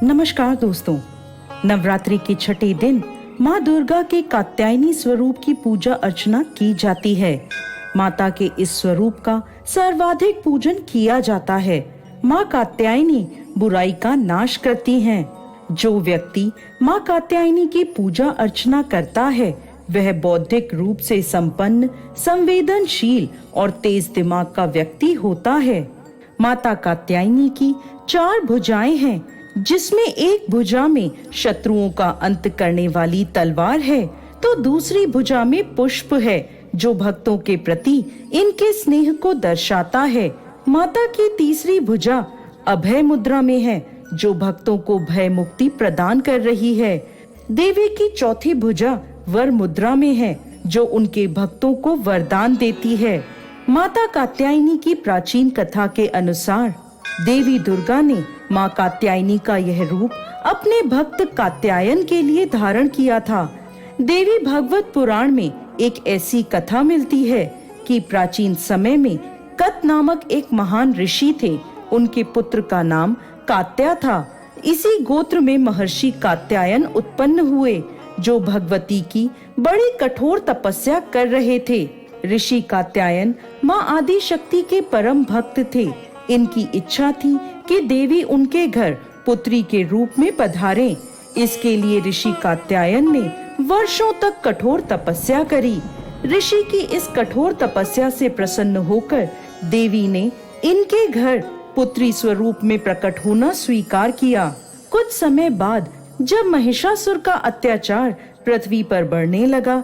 नमस्कार दोस्तों, नवरात्रि के छठे दिन माँ दुर्गा के कात्यायनी स्वरूप की पूजा अर्चना की जाती है। माता के इस स्वरूप का सर्वाधिक पूजन किया जाता है। माँ कात्यायनी बुराई का नाश करती हैं। जो व्यक्ति माँ कात्यायनी की पूजा अर्चना करता है वह बौद्धिक रूप से संपन्न, संवेदनशील और तेज दिमाग का व्यक्ति होता है। माता कात्यायनी की 4 भुजाएं हैं, जिसमें एक भुजा में शत्रुओं का अंत करने वाली तलवार है तो दूसरी भुजा में पुष्प है जो भक्तों के प्रति इनके स्नेह को दर्शाता है। माता की तीसरी भुजा अभय मुद्रा में है जो भक्तों को भय मुक्ति प्रदान कर रही है। देवी की चौथी भुजा वर मुद्रा में है जो उनके भक्तों को वरदान देती है। माता कात्यायनी की प्राचीन कथा के अनुसार देवी दुर्गा ने माँ कात्यायनी का यह रूप अपने भक्त कात्यायन के लिए धारण किया था। देवी भागवत पुराण में एक ऐसी कथा मिलती है कि प्राचीन समय में कत नामक एक महान ऋषि थे। उनके पुत्र का नाम कात्या था। इसी गोत्र में महर्षि कात्यायन उत्पन्न हुए जो भगवती की बड़ी कठोर तपस्या कर रहे थे। ऋषि कात्यायन माँ आदि शक्ति के परम भक्त थे। इनकी इच्छा थी कि देवी उनके घर पुत्री के रूप में पधारें। इसके लिए ऋषि कात्यायन ने वर्षों तक कठोर तपस्या करी। ऋषि की इस कठोर तपस्या से प्रसन्न होकर देवी ने इनके घर पुत्री स्वरूप में प्रकट होना स्वीकार किया। कुछ समय बाद जब महिषासुर का अत्याचार पृथ्वी पर बढ़ने लगा,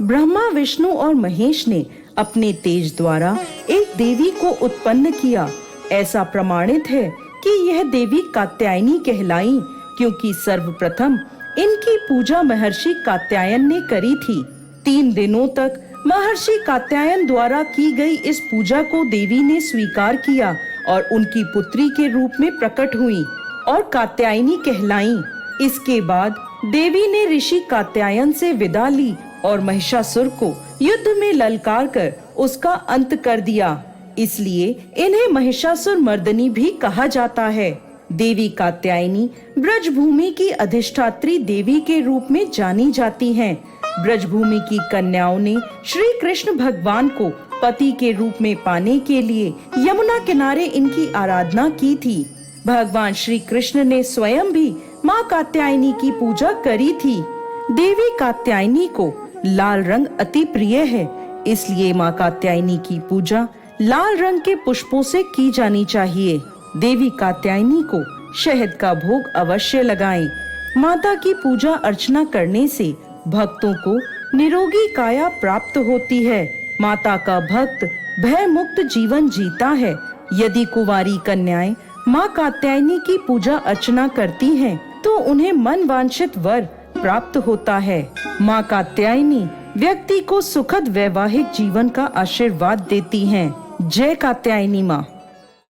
ब्रह्मा, विष्णु और महेश ने अपने तेज द्वारा एक देवी को उत्पन्न किया। ऐसा प्रमाणित है कि यह देवी कात्यायनी कहलाई क्योंकि सर्वप्रथम इनकी पूजा महर्षि कात्यायन ने करी थी। 3 दिनों तक महर्षि कात्यायन द्वारा की गई इस पूजा को देवी ने स्वीकार किया और उनकी पुत्री के रूप में प्रकट हुई और कात्यायनी कहलाई। इसके बाद देवी ने ऋषि कात्यायन से विदा ली और महिषासुर को युद्ध में ललकार कर उसका अंत कर दिया। इसलिए इन्हें महिषासुर मर्दनी भी कहा जाता है। देवी कात्यायनी ब्रजभूमि की अधिष्ठात्री देवी के रूप में जानी जाती हैं। ब्रजभूमि की कन्याओं ने श्री कृष्ण भगवान को पति के रूप में पाने के लिए यमुना किनारे इनकी आराधना की थी। भगवान श्री कृष्ण ने स्वयं भी माँ कात्यायनी की पूजा करी थी। देवी कात्यायनी को लाल रंग अति प्रिय है, इसलिए माँ कात्यायनी की पूजा लाल रंग के पुष्पों से की जानी चाहिए। देवी कात्यायनी को शहद का भोग अवश्य लगाएं। माता की पूजा अर्चना करने से भक्तों को निरोगी काया प्राप्त होती है। माता का भक्त भय मुक्त जीवन जीता है। यदि कुंवारी कन्याएं माँ कात्यायनी की पूजा अर्चना करती हैं, तो उन्हें मन वांछित वर प्राप्त होता है। माँ कात्यायनी व्यक्ति को सुखद वैवाहिक जीवन का आशीर्वाद देती हैं। जय कात्यायनी माँ।